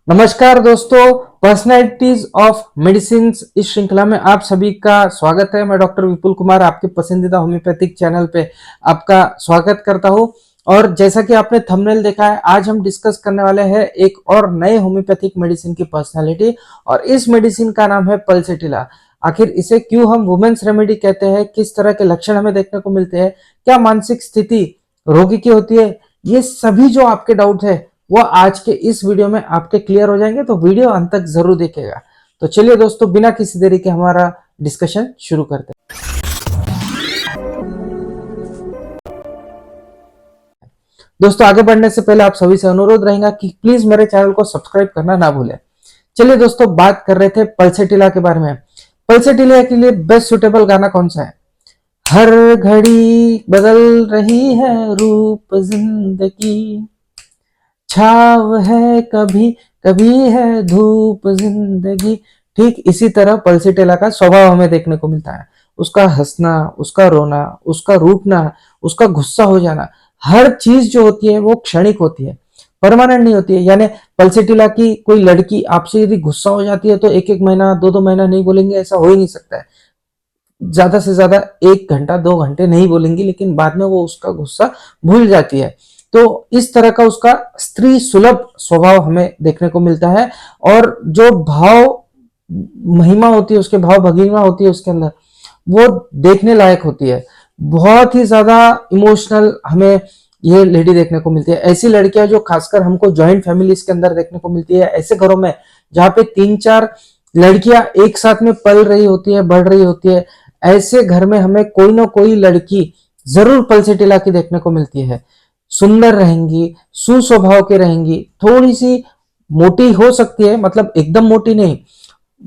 नमस्कार दोस्तों, personalities of medicine इस श्रृंखला में आप सभी का स्वागत है। मैं डॉक्टर विपुल कुमार आपके पसंदीदा होम्योपैथिक चैनल पे आपका स्वागत करता हूं। और जैसा कि आपने थंबनेल देखा है, आज हम डिस्कस करने वाले हैं एक और नए होम्योपैथिक मेडिसिन की पर्सनैलिटी, और इस मेडिसिन का नाम है पल्सेटिला। आखिर इसे क्यों हम वुमेन्स रेमेडी कहते हैं, किस तरह के लक्षण हमें देखने को मिलते हैं, क्या मानसिक स्थिति रोगी की होती है, ये सभी जो आपके डाउट है वो आज के इस वीडियो में आपके क्लियर हो जाएंगे। तो वीडियो अंत तक जरूर देखेगा। तो चलिए दोस्तों, बिना किसी देरी के हमारा डिस्कशन शुरू करते हैं। दोस्तों, आगे बढ़ने से पहले आप सभी से अनुरोध रहेगा कि प्लीज मेरे चैनल को सब्सक्राइब करना ना भूलें। चलिए दोस्तों, बात कर रहे थे पल्सेटिला के बारे में। पल्सेटिला के लिए बेस्ट सुटेबल गाना कौन सा है? हर घड़ी बदल रही है रूप जिंदगी, छाव है कभी कभी है धूप जिंदगी। ठीक इसी तरह पल्सेटिला का स्वभाव हमें देखने को मिलता है। उसका हंसना, उसका रोना, उसका रूठना, उसका गुस्सा हो जाना, हर चीज जो होती है वो क्षणिक होती है, परमानेंट नहीं होती है। यानी पल्सेटिला की कोई लड़की आपसे यदि गुस्सा हो जाती है तो एक एक महीना, दो महीना नहीं बोलेंगे, ऐसा हो ही नहीं सकता है। ज्यादा से ज्यादा 1 घंटा 2 घंटे नहीं बोलेंगी, लेकिन बाद में वो उसका गुस्सा भूल जाती है। तो इस तरह का उसका स्त्री सुलभ स्वभाव हमें देखने को मिलता है। और जो भाव महिमा होती है, उसके भाव भंगिमा होती है उसके अंदर, वो देखने लायक होती है। बहुत ही ज्यादा इमोशनल हमें ये लेडी देखने को मिलती है। ऐसी लड़कियां जो खासकर हमको जॉइंट फैमिलीज के अंदर देखने को मिलती है, ऐसे घरों में जहाँ पे 3-4 लड़कियां एक साथ में पल रही होती है, बढ़ रही होती है, ऐसे घर में हमें कोई ना कोई लड़की जरूर पल्सेटिला की देखने को मिलती है। सुंदर रहेंगी, सुस्वभाव के रहेंगी, थोड़ी सी मोटी हो सकती है, मतलब एकदम मोटी नहीं,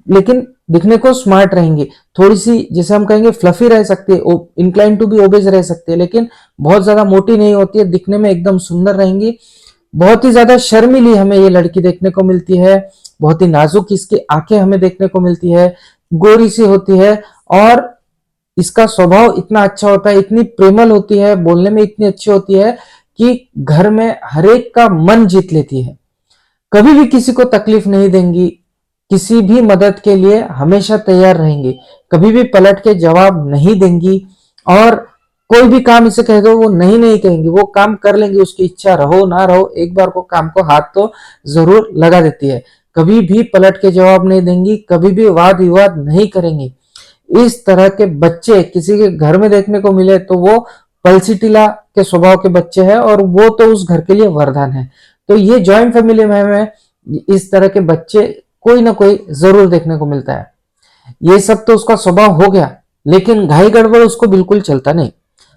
लेकिन दिखने को स्मार्ट रहेंगी। थोड़ी सी जैसे हम कहेंगे फ्लफी रह सकती है, इंक्लाइन टू बी ओबेज रह सकती है, लेकिन बहुत ज्यादा मोटी नहीं होती है, दिखने में एकदम सुंदर रहेंगी। बहुत ही ज्यादा शर्मीली हमें ये लड़की देखने को मिलती है। बहुत ही नाजुक इसकी आंखें हमें देखने को मिलती है, गोरी सी होती है, और इसका स्वभाव इतना अच्छा होता है, इतनी प्रेमल होती है, बोलने में इतनी अच्छी होती है कि घर में हरेक का मन जीत लेती है। कभी भी किसी को तकलीफ नहीं देंगी, किसी भी मदद के लिए हमेशा तैयार रहेंगी, कभी भी पलट के जवाब नहीं देंगी, और कोई भी काम इसे कह दो वो नहीं नहीं कहेंगी, वो काम कर लेंगी। उसकी इच्छा रहो ना रहो, एक बार को काम को हाथ तो जरूर लगा देती है। कभी भी पलट के जवाब नहीं देंगी, कभी भी वाद विवाद नहीं करेंगी। इस तरह के बच्चे किसी के घर में देखने को मिले तो वो पल्सेटिला के स्वभाव के बच्चे हैं, और वो तो उस घर के लिए वरदान है। तो ये जॉइंट फैमिली में हमें इस तरह के बच्चे कोई ना कोई जरूर देखने को मिलता है। ये सब तो उसका स्वभाव हो गया, लेकिन घाई गड़बड़ उसको बिल्कुल चलता नहीं।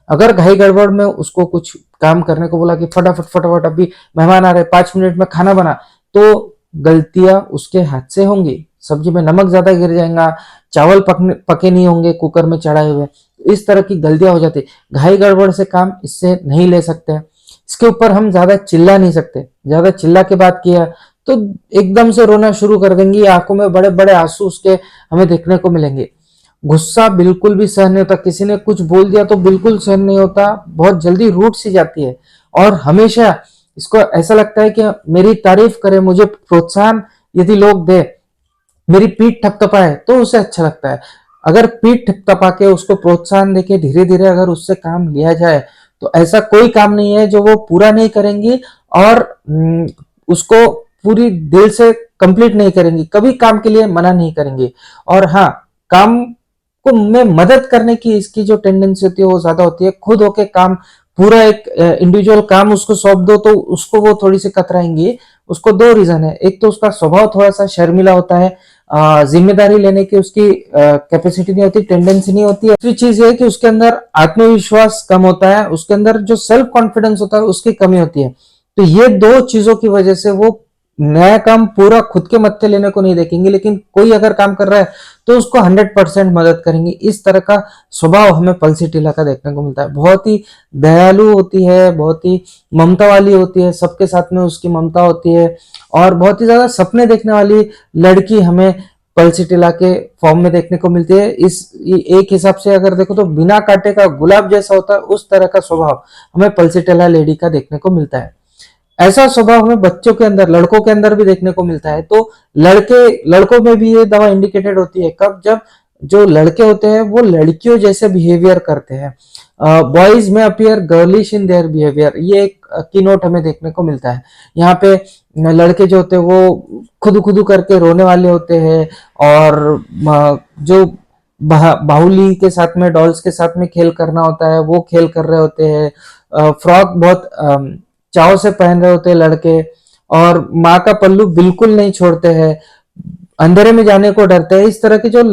अगर घाई गड़बड़ में उसको कुछ काम करने को बोला कि फटाफट फटाफट अभी मेहमान आ रहे, 5 मिनट में खाना बना, तो गलतियां उसके हाथ से होंगी। सब्जी में नमक ज्यादा गिर जाएगा, चावल पके नहीं होंगे कुकर में चढ़ाए हुए, इस तरह की गलतियां हो जाती। घाई गड़बड़ से काम इससे नहीं ले सकते। इसके ऊपर हम ज्यादा चिल्ला नहीं सकते। ज्यादा चिल्ला के बात किया तो एकदम से रोना शुरू कर देंगी, आंखों में बड़े बड़े आंसू उसके हमें देखने को मिलेंगे। गुस्सा बिल्कुल भी सहन नहीं होता, किसी ने कुछ बोल दिया तो बिल्कुल सहन नहीं होता, बहुत जल्दी रूठ सी जाती है। और हमेशा इसको ऐसा लगता है कि मेरी तारीफ करे, मुझे प्रोत्साहन यदि लोग दे, मेरी पीठ थपथपाए तो उसे अच्छा लगता है। अगर पीठ थपथपा के उसको प्रोत्साहन देके धीरे धीरे अगर उससे काम लिया जाए तो ऐसा कोई काम नहीं है जो वो पूरा नहीं करेंगी, और उसको पूरी दिल से कंप्लीट नहीं करेंगी, कभी काम के लिए मना नहीं करेंगी। और हाँ, काम को में मदद करने की इसकी जो टेंडेंसी होती है वो ज्यादा होती है। खुद होके काम पूरा एक इंडिविजुअल काम उसको सौंप दो तो उसको वो थोड़ी सी कतराएंगी। उसको 2 रीजन है। एक तो उसका स्वभाव थोड़ा सा शर्मिला होता है, जिम्मेदारी लेने की उसकी कैपेसिटी नहीं होती, टेंडेंसी नहीं होती है। दूसरी चीज ये है कि उसके अंदर आत्मविश्वास कम होता है, उसके अंदर जो सेल्फ कॉन्फिडेंस होता है उसकी कमी होती है। तो ये 2 चीजों की वजह से वो नया काम पूरा खुद के मत्थे लेने को नहीं देखेंगे, लेकिन कोई अगर काम कर रहा है तो उसको 100% मदद करेंगे। इस तरह का स्वभाव हमें पल्सेटिला का देखने को मिलता है। बहुत ही दयालु होती है, बहुत ही ममता वाली होती है, सबके साथ में उसकी ममता होती है, और बहुत ही ज्यादा सपने देखने वाली लड़की हमें पल्सेटिला के फॉर्म में देखने को मिलती है। इस एक हिसाब से अगर देखो तो बिना कांटे का गुलाब जैसा होता है, उस तरह का स्वभाव हमें पल्सेटिला लेडी का देखने को मिलता है। ऐसा स्वभाव हमें बच्चों के अंदर, लड़कों के अंदर भी देखने को मिलता है। तो लड़कों में भी ये दवा इंडिकेटेड होती है कब, जब जो लड़के होते हैं वो लड़कियों जैसे बिहेवियर करते हैं। बॉयज में appear girlish in their behaviour, ये एक कीनोट हमें देखने को मिलता है। यहाँ पे लड़के जो होते हैं वो खुद करके रोने वाले होते हैं, और जो बाहुली के साथ में, डॉल्स के साथ में खेल करना होता है वो खेल कर रहे होते हैं। फ्रॉक बहुत चाव से पहन रहे होते हैं लड़के, और माँ का पल्लू बिल्कुल नहीं छोड़ते हैं, अंधेरे में जाने को डरते हैं। इस तरह के जो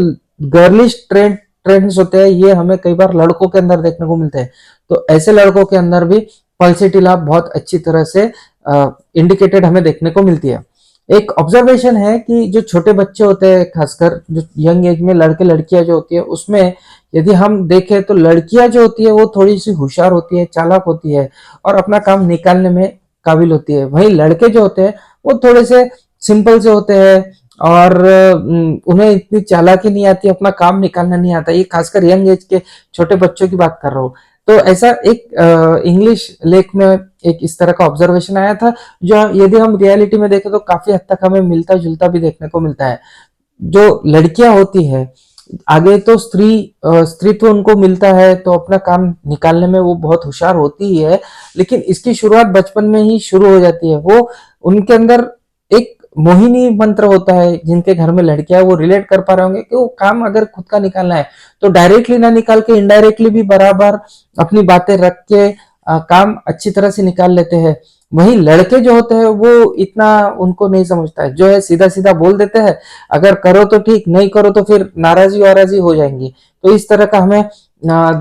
गर्लिश ट्रेंड्स होते हैं ये हमें कई बार लड़कों के अंदर देखने को मिलते हैं। तो ऐसे लड़कों के अंदर भी पल्सेटी लाभ बहुत अच्छी तरह से इंडिकेटेड हमें देखने को मिलती है। एक ऑब्जर्वेशन है कि जो छोटे बच्चे होते हैं, खासकर जो यंग एज में लड़के लड़कियां जो होती है, उसमें यदि हम देखें तो लड़कियां जो होती है वो थोड़ी सी होशियार होती है, चालाक होती है, और अपना काम निकालने में काबिल होती है। वहीं लड़के जो होते हैं वो थोड़े से सिंपल से होते हैं, और उन्हें इतनी चालाकी नहीं आती, अपना काम निकालना नहीं आता। ये खासकर यंग एज के छोटे बच्चों की बात कर रहा हूँ। तो ऐसा एक इंग्लिश लेख में एक इस तरह का ऑब्जर्वेशन आया था, जो यदि हम रियलिटी में देखें तो काफी हद तक हमें मिलता जुलता भी देखने को मिलता है। जो लड़कियां होती है, आगे तो स्त्रीत्व उनको मिलता है, तो अपना काम निकालने में वो बहुत होशियार होती ही है, लेकिन इसकी शुरुआत बचपन में ही शुरू हो जाती है। वो उनके अंदर एक मोहिनी मंत्र होता है, जिनके घर में लड़कियां, वो रिलेट कर पा रहे होंगे कि वो काम अगर खुद का निकालना है तो डायरेक्टली ना निकाल के इनडायरेक्टली भी बराबर अपनी बातें रख के काम अच्छी तरह से निकाल लेते हैं। वही लड़के जो होते हैं वो इतना उनको नहीं समझता है, जो है सीधा सीधा बोल देते हैं, अगर करो तो ठीक, नहीं करो तो फिर नाराजी वाराजी हो जाएंगी। तो इस तरह का हमें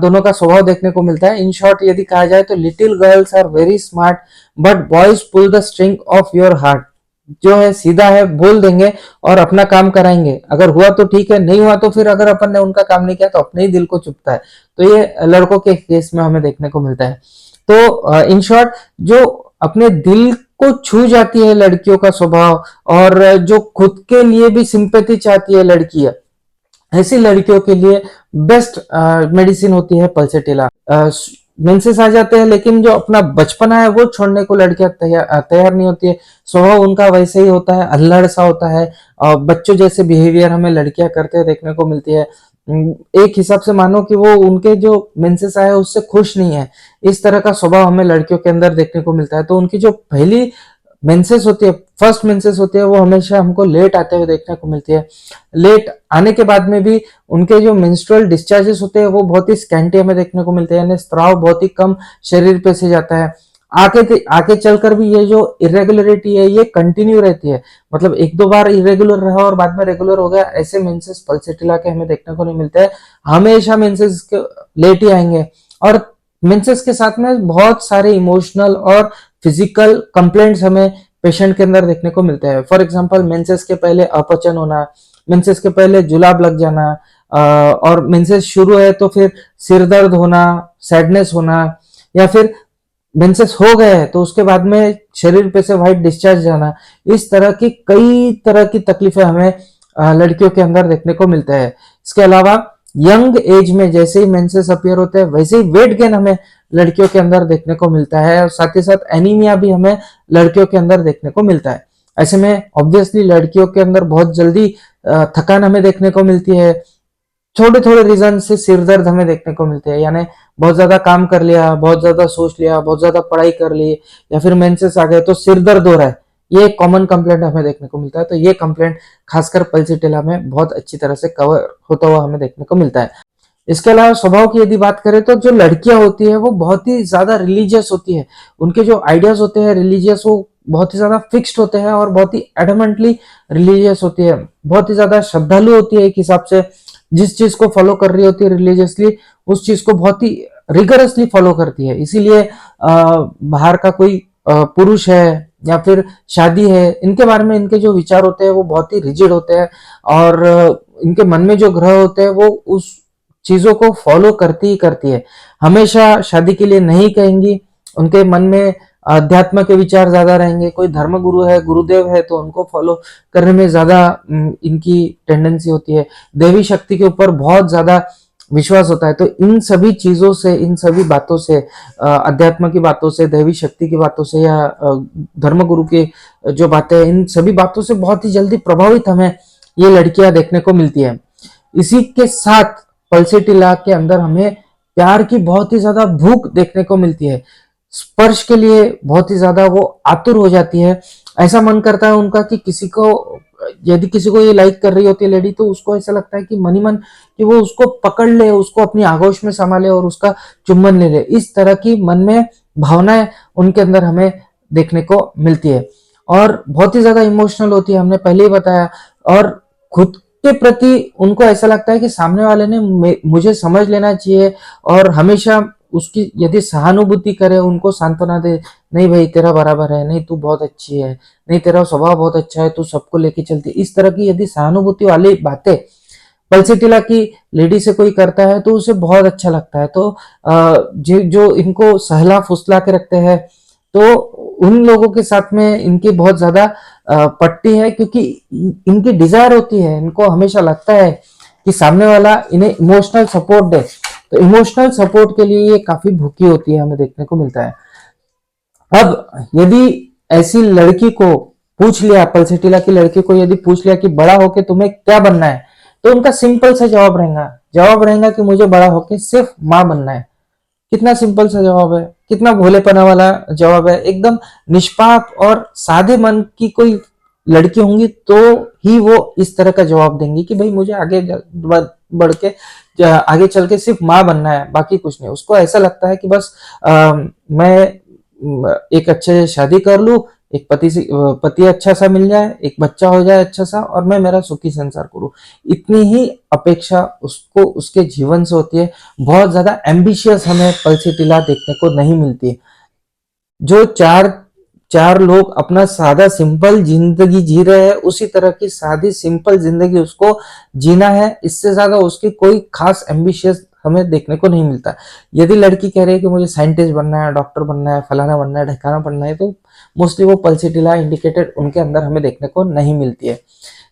दोनों का स्वभाव देखने को मिलता है। इन शॉर्ट यदि कहा जाए तो little girls are very smart but boys pull the string of your heart. जो है सीधा है, बोल देंगे और अपना काम कराएंगे, अगर हुआ तो ठीक है, नहीं हुआ तो फिर अगर अपन ने उनका काम नहीं किया तो अपने ही दिल को चुभता है। तो ये लड़कों के केस में हमें देखने को मिलता है। तो इन शॉर्ट जो अपने दिल को छू जाती है लड़कियों का स्वभाव, और जो खुद के लिए भी सिंपैथी चाहती है लड़कियां, ऐसी लड़कियों के लिए बेस्ट मेडिसिन होती है पल्सेटिला। मेंसेस आ जाते हैं, लेकिन जो अपना बचपना है वो छोड़ने को लड़कियां तैयार नहीं होती है। स्वभाव उनका वैसे ही होता है, अल्लड़ सा होता है, और बच्चों जैसे बिहेवियर हमें लड़कियां करते देखने को मिलती है। एक हिसाब से मानो कि वो उनके जो मेंसेस आए उससे खुश नहीं है, इस तरह का स्वभाव हमें लड़कियों के अंदर देखने को मिलता है। तो उनकी जो पहली मेंसेस होती है, फर्स्ट मेंसेस होती है, वो हमेशा हमको लेट आते हुए देखने को मिलती है। लेट आने के बाद में भी उनके जो मेंस्ट्रुअल डिस्चार्जेस होते हैं वो बहुत ही स्कैंटी हमें देखने को मिलते हैं, यानी स्त्राव बहुत ही कम शरीर पे से जाता है। आगे चलकर भी ये जो इरेगुलरिटी है ये कंटिन्यू रहती है, मतलब एक दो बार इरेगुलर रहा और बाद में रेगुलर हो गया, ऐसे मेंसेस पल्सेटिला के हमें देखने को नहीं मिलते हैं। हमेशा मेंसेस लेट ही आएंगे, और मेंसेस के साथ में बहुत सारे इमोशनल और फिजिकल कंप्लेंट्स हमें पेशेंट के अंदर देखने को मिलते हैं। फॉर एग्जांपल मेंसेस के पहले अपचन होना, मेंसेस के पहले जुलाब लग जाना, और मेंसेस शुरू है तो फिर सिर दर्द होना, सैडनेस होना, या फिर मेंसेस हो गए तो उसके बाद में शरीर पे से व्हाइट डिस्चार्ज जाना। इस तरह की कई तरह की तकलीफें हमें लड़कियों के अंदर देखने को मिलता है। इसके अलावा यंग एज में जैसे ही मेंसेस अपीयर होते हैं वैसे ही वेट गेन हमें लड़कियों के अंदर देखने को मिलता है, और साथ ही साथ एनीमिया भी हमें लड़कियों के अंदर देखने को मिलता है। ऐसे में ऑब्वियसली लड़कियों के अंदर बहुत जल्दी थकान हमें देखने को मिलती है। छोटे थोड़े रीजन से सिर दर्द हमें देखने को मिलते हैं, यानी बहुत ज्यादा काम कर लिया, बहुत ज्यादा सोच लिया, बहुत ज्यादा पढ़ाई कर ली, या फिर मेंसेस आ गए तो सिर दर्द हो रहा है, ये एक कॉमन कंप्लेंट हमें देखने को मिलता है। तो ये कंप्लेंट खासकर पल्सेटिला में बहुत अच्छी तरह से कवर होता हुआ हमें देखने को मिलता है। इसके अलावा स्वभाव की यदि बात करें तो जो लड़कियां होती है वो बहुत ही ज्यादा रिलीजियस होती है, उनके जो आइडियाज होते हैं रिलीजियस वो बहुत ही ज्यादा फिक्स्ड होते हैं, और बहुत ही एडमेंटली रिलीजियस होती है, बहुत ही ज्यादा श्रद्धालु होती है। एक हिसाब से जिस चीज को फॉलो कर रही होती है रिलीजियसली, उस चीज को बहुत ही रिगरसली फॉलो करती है। इसीलिए बाहर का कोई पुरुष है या फिर शादी है, इनके बारे में इनके जो विचार होते हैं वो बहुत ही रिजिड होते हैं, और इनके मन में जो ग्रह होते हैं वो उस चीजों को फॉलो करती ही करती है। हमेशा शादी के लिए नहीं कहेंगी, उनके मन में अध्यात्म के विचार ज्यादा रहेंगे। कोई धर्म गुरु है, गुरुदेव है, तो उनको फॉलो करने में ज्यादा इनकी टेंडेंसी होती है। देवी शक्ति के ऊपर बहुत ज्यादा विश्वास होता है। तो इन सभी चीजों से, इन सभी बातों से, अध्यात्म की बातों से, दैवी शक्ति की बातों से, या धर्मगुरु की जो बातें हैं, इन सभी बातों से बहुत ही जल्दी प्रभावित हमें ये लड़कियां देखने को मिलती है। इसी के साथ पल्सेटिला के अंदर हमें प्यार की बहुत ही ज्यादा भूख देखने को मिलती है। स्पर्श के लिए बहुत ही ज्यादा वो आतुर हो जाती है। ऐसा मन करता है उनका कि किसी को, यदि किसी को ये लाइक कर रही होती है लेडी, तो उसको ऐसा लगता है कि मनी मन कि वो उसको पकड़ ले, उसको अपनी आगोश में संभाले और उसका चुम्बन ले ले। इस तरह की मन में भावनाएं उनके अंदर हमें देखने को मिलती है और बहुत ही ज्यादा इमोशनल होती है, हमने पहले ही बताया। और खुद के प्रति उनको ऐसा लगता है कि सामने वाले ने मुझे समझ लेना चाहिए और हमेशा उसकी यदि सहानुभूति करे, उनको सांत्वना दे, नहीं भाई तेरा बराबर है, नहीं तू बहुत अच्छी है, नहीं तेरा स्वभाव बहुत अच्छा है, तू सबको लेके चलती। इस तरह की यदि सहानुभूति वाली बातें पल्सेटिला की लेडी से कोई करता है तो उसे बहुत अच्छा लगता है। तो जो इनको सहला फुसला के रखते हैं, तो उन लोगों के साथ में इनकी बहुत ज्यादा पट्टी है, क्योंकि इनकी डिजायर होती है, इनको हमेशा लगता है कि सामने वाला इन्हें इमोशनल सपोर्ट दे। तो इमोशनल सपोर्ट के लिए ये काफी भूखी होती है, हमें देखने को मिलता है। अब यदि ऐसी लड़की को पूछ लिया, पल्सेटिला की लड़की को यदि पूछ लिया कि बड़ा होके तुम्हें क्या बनना है, तो उनका सिंपल सा जवाब रहेगा कि मुझे बड़ा होके सिर्फ माँ बनना है। कितना सिंपल सा जवाब है, कितना भोलेपना वाला जवाब है। एकदम निष्पाप और सादे मन की कोई लड़की होंगी तो ही वो इस तरह का जवाब देंगी कि भाई मुझे आगे बढ़ के आगे चल के सिर्फ माँ बनना है, बाकी कुछ नहीं। उसको ऐसा लगता है कि बस मैं एक अच्छे से शादी कर लूं, एक पति अच्छा सा मिल जाए, एक बच्चा हो जाए अच्छा सा, और मैं मेरा सुखी संसार करूं। इतनी ही अपेक्षा उसको उसके जीवन से होती है। बहुत ज्यादा एम्बिशियस हमें पल्सेटिला देखने को नहीं मिलती है। जो चार चार लोग अपना सादा सिंपल जिंदगी जी रहे हैं, उसी तरह की सादी सिंपल जिंदगी उसको जीना है। इससे ज्यादा उसकी कोई खास एम्बिशियस हमें देखने को नहीं मिलता। यदि लड़की कह रही है कि मुझे साइंटिस्ट बनना है, डॉक्टर बनना है, फलाना बनना है, ढकाना बनना है, तो मोस्टली वो पल्सेटिला इंडिकेटेड उनके अंदर हमें देखने को नहीं मिलती है।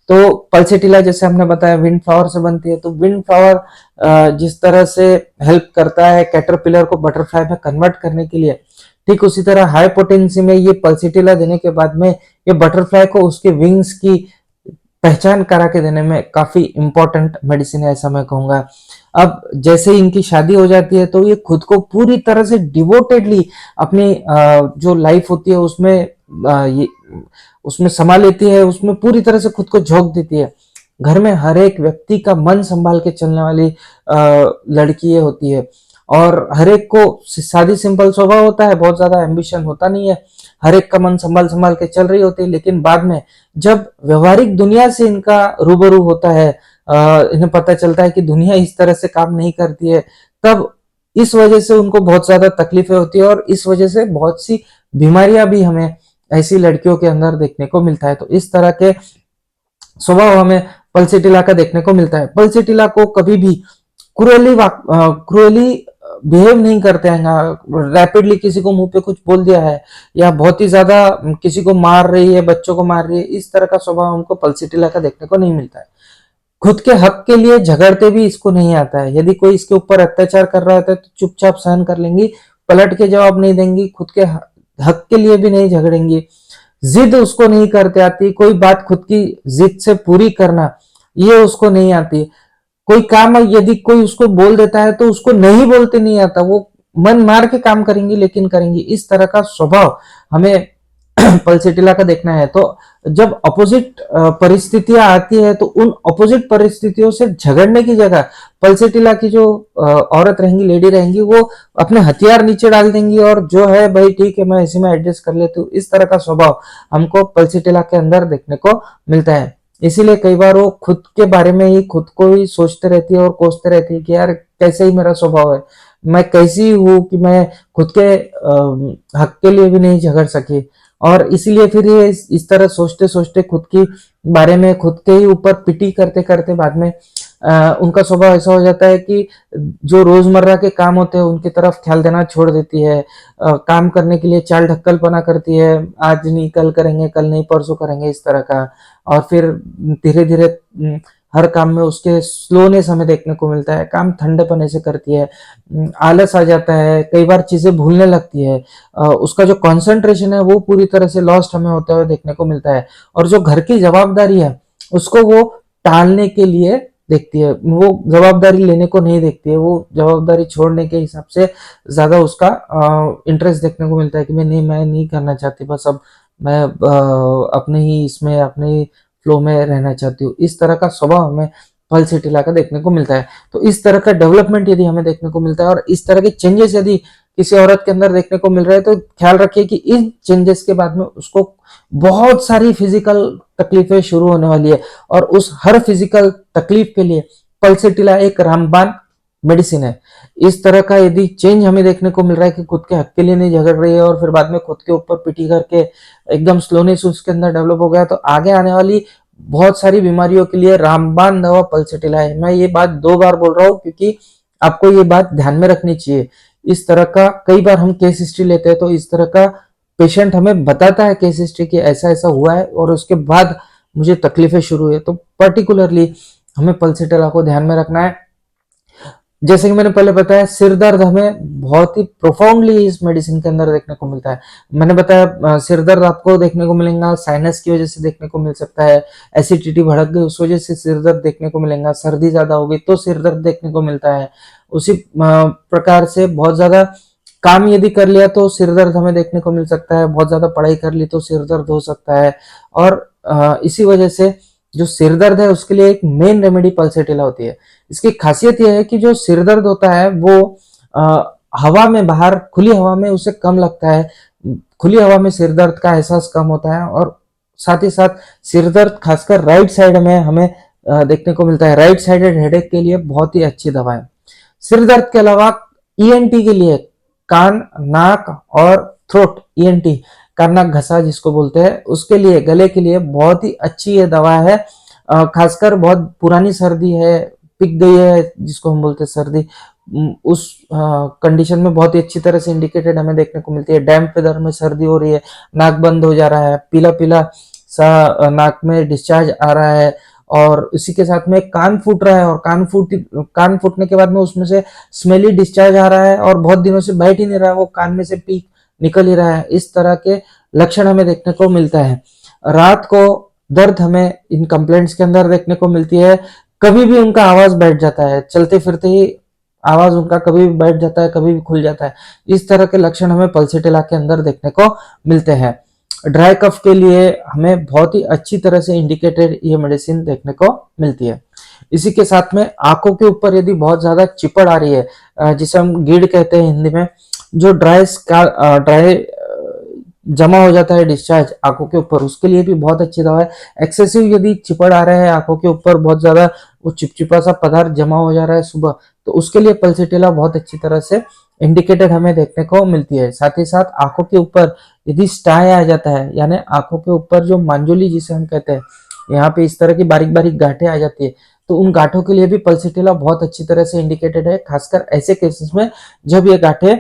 तो पल्सेटिला जैसे हमने बताया विंड फ्लावर से बनती है। तो विंड फ्लावर जिस तरह से हेल्प करता है कैटरपिलर को बटरफ्लाई में कन्वर्ट करने के लिए, ठीक उसी तरह हाई पोटेंसी में ये पल्सेटिला देने के बाद में ये बटरफ्लाई को उसके विंग्स की पहचान करा के देने में काफी इंपॉर्टेंट मेडिसिन है, ऐसा मैं कहूंगा। अब जैसे ही इनकी शादी हो जाती है तो ये खुद को पूरी तरह से डिवोटेडली अपनी जो लाइफ होती है उसमें ये उसमें समा लेती है, उसमें पूरी तरह से खुद को झोंक देती है। घर में हर एक व्यक्ति का मन संभाल के चलने वाली लड़की ये होती है। और हर एक को सादी सिंपल स्वभाव होता है, बहुत ज्यादा एम्बिशन होता नहीं है, हर एक का मन संभाल संभाल के चल रही होती है। लेकिन बाद में जब व्यवहारिक दुनिया से इनका रूबरू होता है, इन्हें पता चलता है कि दुनिया इस तरह से काम नहीं करती है, तब इस वजह से उनको बहुत ज्यादा तकलीफें होती है और इस वजह से बहुत सी बीमारियां भी हमें ऐसी लड़कियों के अंदर देखने को मिलता है। तो इस तरह के स्वभाव हमें पल्सेटिला का देखने को मिलता है। पल्सेटिला को कभी भी क्रूअली बिहेव नहीं करते हैं। रैपिडली किसी को मुंह पे कुछ बोल दिया है या बहुत ही ज्यादा किसी को मार रही है, बच्चों को मार रही है, इस तरह का स्वभाव हमको पल्सेटिला का देखने को नहीं मिलता है। खुद के हक के लिए झगड़ते भी इसको नहीं आता है। यदि कोई इसके ऊपर अत्याचार कर रहा है तो चुपचाप सहन कर लेंगी, पलट के जवाब नहीं देंगी, खुद के हक के लिए भी नहीं झगड़ेंगी। जिद उसको नहीं करते आती, कोई बात खुद की जिद से पूरी करना ये उसको नहीं आती। कोई काम यदि कोई उसको बोल देता है तो उसको नहीं बोलते नहीं आता, वो मन मार के काम करेंगी लेकिन करेंगी। इस तरह का स्वभाव हमें पल्सेटिला का देखना है। तो जब अपोजिट परिस्थितियां आती है तो उन अपोजिट परिस्थितियों से झगड़ने की जगह पल्सेटिला की जो औरत रहेंगी, लेडी रहेंगी, वो अपने हथियार नीचे डाल देंगी और जो है भाई ठीक है मैं इसी में एडजस्ट कर लेती हूँ। इस तरह का स्वभाव हमको पल्सेटिला के अंदर देखने को मिलता है। इसीलिए कई बार वो खुद के बारे में ही खुद को ही सोचते रहती है और कोसते रहती है कि यार कैसे ही मेरा स्वभाव है, मैं कैसी हूँ कि मैं खुद के हक के लिए भी नहीं झगड़ सकी। और इसीलिए फिर ये इस तरह सोचते सोचते खुद की बारे में खुद के ही ऊपर पिटी करते करते बाद में उनका स्वभाव ऐसा हो जाता है कि जो रोजमर्रा के काम होते हैं उनकी तरफ ख्याल देना छोड़ देती है, काम करने के लिए चाल ढक्कलपना करती है, आज नहीं कल करेंगे, कल नहीं परसों करेंगे, इस तरह का। और फिर धीरे धीरे हर काम में उसके स्लोनेस हमें देखने को मिलता है, काम ठंडेपने से करती है, आलस आ जाता है, कई बार चीजें भूलने लगती है, उसका जो कंसंट्रेशन है वो पूरी तरह से लॉस्ट हमें होते हुए देखने को मिलता है। और जो घर की जवाबदारी है उसको वो टालने के लिए देखती है, वो जवाबदारी लेने को नहीं देखती है, वो जवाबदारी छोड़ने के हिसाब से ज्यादा उसका इंटरेस्ट देखने को मिलता है कि मैं नहीं करना चाहती, बस अब मैं अपने ही इसमें अपने ही फ्लो में रहना चाहती हूँ। इस तरह का स्वभाव हमें पल्सेटिला का देखने को मिलता है। तो इस तरह का डेवलपमेंट यदि हमें देखने को मिलता है और इस तरह के चेंजेस यदि किसी औरत के अंदर देखने को मिल रहा है, तो ख्याल रखिए कि इन चेंजेस के बाद में उसको बहुत सारी फिजिकल तकलीफें शुरू होने वाली है, और उस हर फिजिकल तकलीफ के लिए पल्सेटिला एक रामबाण मेडिसिन है। इस तरह का यदि चेंज हमें देखने को मिल रहा है कि खुद के हक के लिए नहीं झगड़ रही है और फिर बाद में खुद के ऊपर पिटी करके एकदम स्लोनेस उसके अंदर डेवलप हो गया, तो आगे आने वाली बहुत सारी बीमारियों के लिए रामबाण दवा पल्सेटिला है। मैं ये बात 2 बार बोल रहा हूँ क्योंकि आपको ये बात ध्यान में रखनी चाहिए। इस तरह का कई बार हम केस हिस्ट्री लेते हैं, तो इस तरह का पेशेंट हमें बताता है केस हिस्ट्री की ऐसा ऐसा हुआ है और उसके बाद मुझे तकलीफें शुरू हुई है, तो पर्टिकुलरली हमें पल्सेटिला को ध्यान में रखना है। जैसे कि मैंने पहले बताया, सिर दर्द हमें बहुत ही प्रोफाउंडली इस मेडिसिन के अंदर देखने को मिलता है। मैंने बताया सिर दर्द आपको देखने को मिलेगा, साइनस की वजह से देखने को मिल सकता है, एसिडिटी भड़क गई उस वजह से सिर दर्द देखने को मिलेगा, सर्दी ज्यादा हो गई तो सिर दर्द देखने को मिलता है। उसी प्रकार से बहुत ज्यादा काम यदि कर लिया तो सिर दर्द हमें देखने को मिल सकता है, बहुत ज्यादा पढ़ाई कर ली तो सिर दर्द हो सकता है। और इसी वजह से जो सिर दर्द है उसके लिए एक मेन रेमेडी पल्सेटिला होती है। इसकी खासियत यह है कि जो सिर दर्द होता है वो हवा में, बाहर खुली हवा में उसे कम लगता है, खुली हवा में सिर दर्द का एहसास कम होता है। और साथ ही साथ सिर दर्द खासकर राइट साइड में हमें देखने को मिलता है। राइट साइडेड हेडेक के लिए बहुत ही अच्छी दवा है। सिर दर्द के अलावा ईएनटी के लिए, कान नाक और थ्रोट, ईएनटी कान नाक घसा जिसको बोलते हैं, उसके लिए, गले के लिए बहुत ही अच्छी ये दवा है। खासकर बहुत पुरानी सर्दी है, पिक गई है जिसको हम बोलते हैं सर्दी, उस कंडीशन में बहुत ही अच्छी तरह से इंडिकेटेड हमें देखने को मिलती है। डैम्प वेदर में सर्दी हो रही है, नाक बंद हो जा रहा है, पीला पीला सा नाक में डिस्चार्ज आ रहा है, और इसी के साथ में कान फूट रहा है, और कान फूटने के बाद में उसमें से स्मेली डिस्चार्ज आ रहा है और बहुत दिनों से बैठ ही नहीं रहा है, वो कान में से पीक निकल ही रहा है। इस तरह के लक्षण हमें देखने को मिलता है। रात को दर्द हमें इन कंप्लेंट्स के अंदर देखने को मिलती है। कभी भी उनका आवाज बैठ जाता है, चलते फिरते ही आवाज उनका कभी भी बैठ जाता है, कभी भी खुल जाता है। इस तरह के लक्षण हमें पल्सेटिला के अंदर देखने को मिलते हैं। ड्राई कफ के लिए हमें बहुत ही अच्छी तरह से इंडिकेटेड ये मेडिसिन देखने को मिलती है। इसी के साथ में आंखों के ऊपर यदि बहुत ज्यादा चिपड़ आ रही है, जिसे हम गिड़ कहते हैं हिंदी में, जो ड्राई जमा हो जाता है डिस्चार्ज आंखों के ऊपर, उसके लिए भी बहुत अच्छी दवा है। एक्सेसिव यदि चिपड़ आ रहा है आंखों के ऊपर, बहुत ज्यादा वो चिपचिपा सा पदार्थ जमा हो जा रहा है सुबह, तो उसके लिए पल्सेटिला बहुत अच्छी तरह से इंडिकेटेड हमें देखने को मिलती है। साथ ही साथ आंखों के ऊपर यदि स्टाई आ जाता है, यानी आंखों के ऊपर जो मांजोली जिसे हम कहते हैं, यहाँ पे इस तरह की बारीक बारीक गांठें आ जाती है, तो उन गांठों के लिए भी पल्सेटिला बहुत अच्छी तरह से इंडिकेटेड है। खासकर ऐसे केसेस में जब ये गांठें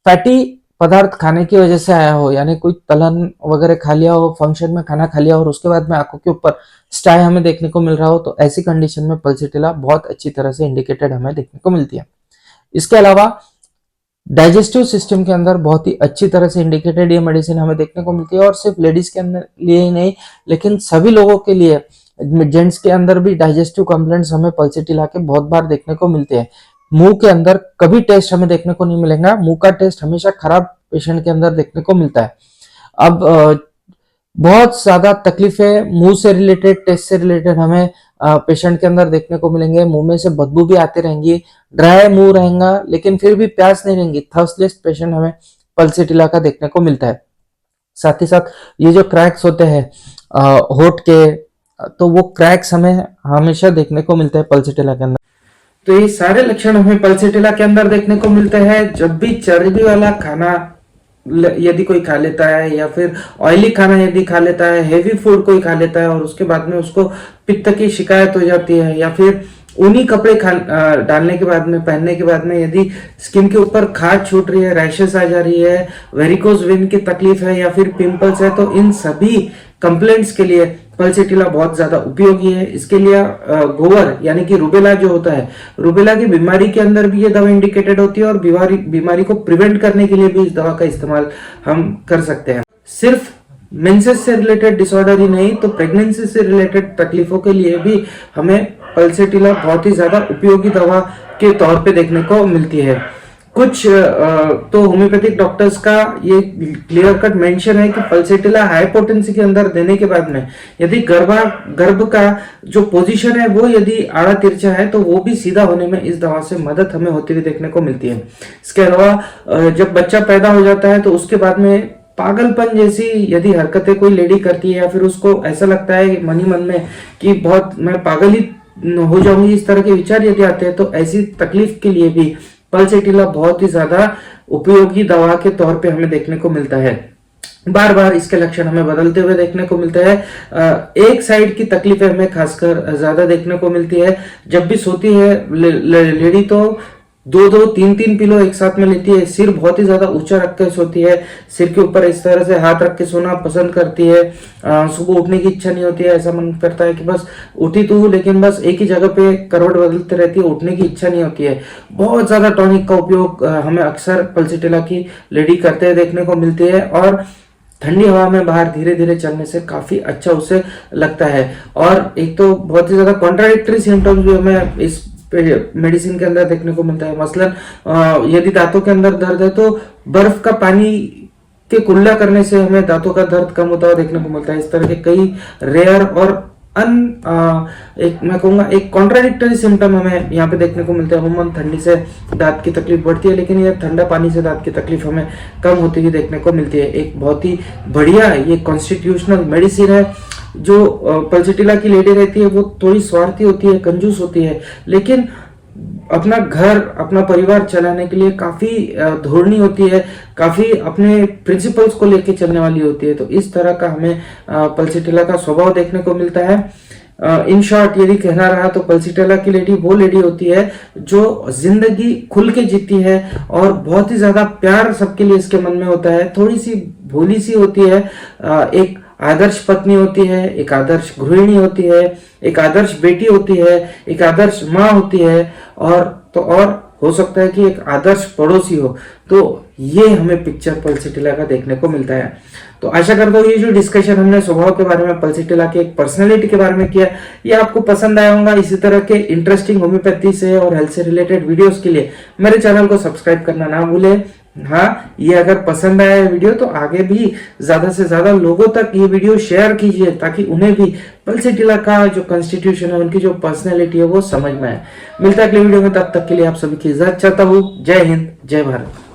फैटी पदार्थ खाने की वजह से आया हो, यानी कोई तलन वगैरह खा लिया हो, फंक्शन में खाना खा लिया हो और उसके बाद में आंखों के ऊपर स्टाई हमें देखने को मिल रहा हो, तो ऐसी कंडीशन में पल्सेटिला बहुत अच्छी तरह से इंडिकेटेड हमें देखने को मिलती है। इसके अलावा डाइजेस्टिव सिस्टम के अंदर बहुत ही अच्छी तरह से इंडिकेटेड ये मेडिसिन हमें देखने को मिलती है, और सिर्फ लेडीज के अंदर लिए ही नहीं, लेकिन सभी लोगों के लिए, जेंट्स के अंदर भी डाइजेस्टिव कंप्लेंट्स हमें पल्सेटिला के बहुत बार देखने को मिलते हैं। मुंह के अंदर कभी टेस्ट हमें देखने को नहीं मिलेगा, मुंह का टेस्ट हमेशा खराब पेशेंट के अंदर देखने को मिलता है। अब बहुत ज्यादा तकलीफें मुंह से रिलेटेड, टेस्ट से रिलेटेड हमें पेशेंट के अंदर देखने को मिलेंगे। मुंह में से बदबू भी आती रहेंगी, ड्राई मुंह रहेगा, लेकिन फिर भी प्यास नहीं रहेंगी, थर्स्टलेस पेशेंट हमें पल्सेटिला का देखने को मिलता है। साथ ही साथ ये जो क्रैक्स होते हैं होठ के, तो वो क्रैक्स हमें हमेशा देखने को मिलता है पल्सेटिला के अंदर। तो ये सारे लक्षण हमें पल्सेटिला के अंदर देखने को मिलते हैं। जब भी चर्बी वाला खाना यदि कोई खा लेता है, या फिर ऑयली खाना यदि खा लेता है, हेवी फूड कोई खा लेता है और उसके बाद में उसको पित्त की शिकायत हो जाती है, या फिर ऊनी कपड़े डालने के बाद में, पहनने के बाद में यदि स्किन के ऊपर खाज छूट रही है, रैशेस आ जा रही है, वेरिकोज वेन की तकलीफ है या फिर पिंपल्स है, तो इन सभी कंप्लेंट्स के लिए पल्सेटिला बहुत ज्यादा उपयोगी है। इसके लिए गोवर यानी कि रूबेला जो होता है, रूबेला की बीमारी के अंदर भी ये दवा इंडिकेटेड होती है और बीमारी को प्रिवेंट करने के लिए भी इस दवा का इस्तेमाल हम कर सकते हैं। सिर्फ मेंसेस से रिलेटेड डिसऑर्डर ही नहीं, तो प्रेगनेंसी से रिलेटेड तकलीफों के लिए भी हमें पल्सेटिला बहुत ही ज्यादा उपयोगी दवा के तौर पे देखने को मिलती है। कुछ तो होम्योपैथिक डॉक्टर्स का ये क्लियर कट मेंशन है कि पल्सेटिला हाई पोटेंसी के अंदर देने के बाद में यदि गर्भ का जो पोजीशन है वो यदि आड़ा तिरछा है तो वो भी सीधा होने में इस दवा से मदद हमें होती हुई देखने को मिलती है। इसके अलावा जब बच्चा पैदा हो जाता है तो उसके बाद में पागलपन जैसी यदि हरकतें कोई लेडी करती है या फिर उसको ऐसा लगता है मन ही मन में कि बहुत मैं पागल ही हो जाऊंगी, इस तरह के विचार यदि आते हैं, तो ऐसी तकलीफ के लिए भी पल्सेटिला बहुत ही ज्यादा उपयोगी दवा के तौर पे हमें देखने को मिलता है। बार बार इसके लक्षण हमें बदलते हुए देखने को मिलते हैं। एक साइड की तकलीफें हमें खासकर ज्यादा देखने को मिलती है। जब भी सोती है लेडी तो 2-2, 3-3 पिलो एक साथ में लेती है। सिर बहुत ही ज्यादा ऊंचा रख कर सोती है, सिर के ऊपर इस तरह से हाथ रख के सोना पसंद करती है। सुबह उठने की इच्छा नहीं होती है, ऐसा मन करता है कि बस उठी तो हूँ लेकिन बस एक ही जगह पे करवट बदलती रहती है, उठने की इच्छा नहीं होती है। बहुत ज्यादा टॉनिक का उपयोग हमें अक्सर पल्सेटिला की लेडी करते हुए देखने को मिलती है और ठंडी हवा में बाहर धीरे धीरे चलने से काफी अच्छा उसे लगता है। और एक तो बहुत ही ज्यादा कॉन्ट्राडिक्टरी सिम्टम्स भी हमें इस मेडिसिन के अंदर देखने को मिलता है। मसलन यदि दांतों के अंदर दर्द है तो बर्फ का पानी के कुल्ला करने से हमें दांतों का दर्द कम होता हुआ देखने को मिलता है। इस तरह के कई रेयर और एक मैं कहूंगा एक कॉन्ट्राडिक्टरी सिम्टम हमें यहाँ पे देखने को मिलते हैं। अमूमन ठंडी से दांत की तकलीफ बढ़ती है लेकिन यह ठंडा पानी से दांत की तकलीफ हमें कम होती हुई देखने को मिलती है। एक बहुत ही बढ़िया ये कॉन्स्टिट्यूशनल मेडिसिन है। जो पल्सेटिला की लेडी रहती है वो थोड़ी स्वार्थी होती है, कंजूस होती है, लेकिन अपना घर अपना परिवार चलाने के लिए काफी धोरनी होती है, काफी अपने प्रिंसिपल्स को लेके चलने वाली होती है। तो इस तरह का हमें पल्सेटिला का स्वभाव देखने को मिलता है। इन शॉर्ट यदि कहना रहा तो पल्सेटिला की लेडी वो लेडी होती है जो जिंदगी खुल के जीती है और बहुत ही ज्यादा प्यार सबके लिए इसके मन में होता है। थोड़ी सी भोली सी होती है, एक आदर्श पत्नी होती है, एक आदर्श गृहिणी होती है, एक आदर्श बेटी होती है, एक आदर्श माँ होती है और हो सकता है कि एक आदर्श पड़ोसी हो। तो ये हमें पिक्चर पल्सेटिला का देखने को मिलता है। तो आशा करता हूँ ये जो डिस्कशन हमने स्वभाव के बारे में, पल्सेटिला के एक पर्सनैलिटी के बारे में किया, ये आपको पसंद आया होगा। इसी तरह के इंटरेस्टिंग होम्योपैथी से और हेल्थ से रिलेटेड वीडियोस के लिए मेरे चैनल को सब्सक्राइब करना ना भूलें। हाँ, ये अगर पसंद आया वीडियो तो आगे भी ज्यादा से ज्यादा लोगों तक ये वीडियो शेयर कीजिए ताकि उन्हें भी पल्सेटिला का जो कॉन्स्टिट्यूशन है, उनकी जो पर्सनैलिटी है वो समझ में आए। मिलता है अगले वीडियो में, तब तक के लिए आप सभी की इजाजत चाहता हूँ। जय हिंद, जय भारत।